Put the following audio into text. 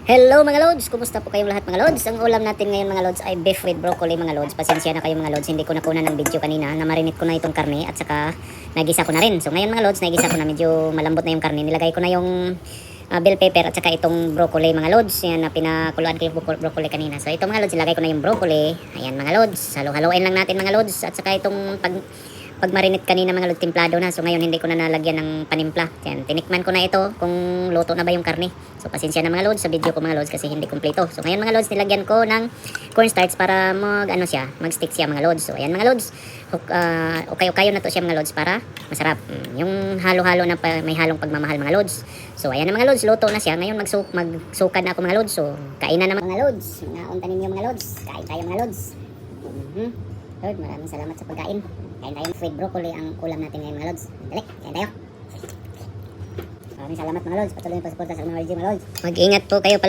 Hello mga lods, kumusta po kayong lahat mga lods? Ang ulam natin ngayon mga lods ay beef with broccoli mga lods. Pasensya na kayo mga lods, hindi ko nakuna ng video kanina. Namarinate ko na itong karne at saka nagisa ko na rin. So ngayon mga lods, nagisa ko na, medyo malambot na yung karne. Nilagay ko na yung bell pepper at saka itong broccoli mga lods. Yan na pinakuluan ko yung broccoli kanina. So ito mga lods, ilagay ko na yung broccoli. Ayan mga lods, halo-haloin lang natin mga lods. At saka itong pagmarinate kanina mga lods, templado na. So ngayon hindi ko na nalagyan ng panimpla. Yan, tinikman ko na ito kung luto na ba yung karne. So pasensya na mga lods sa video ko mga lods kasi hindi kumpleto. So ngayon mga lods, nilagyan ko ng cornstarch para mag-stick siya mga lods. So ayan mga lods, okay-okayo na to siya mga lods para masarap. Yung halo-halo na may halong pagmamahal mga lods. So ayan na mga lods, luto na siya. Ngayon magsukad na ako mga lods. So kain na naman mga lods. Mga unta ninyo mga lods. Kain tayo mga lods. Lord, maraming salamat sa pagkain. Kain tayo with broccoli ang ulam natin ngayon mga lods. Dali, kain tayo. Maraming salamat mga lods. Patuloy yung pasuporta sa mga video mga lods. Mag-ingat po kayo pala.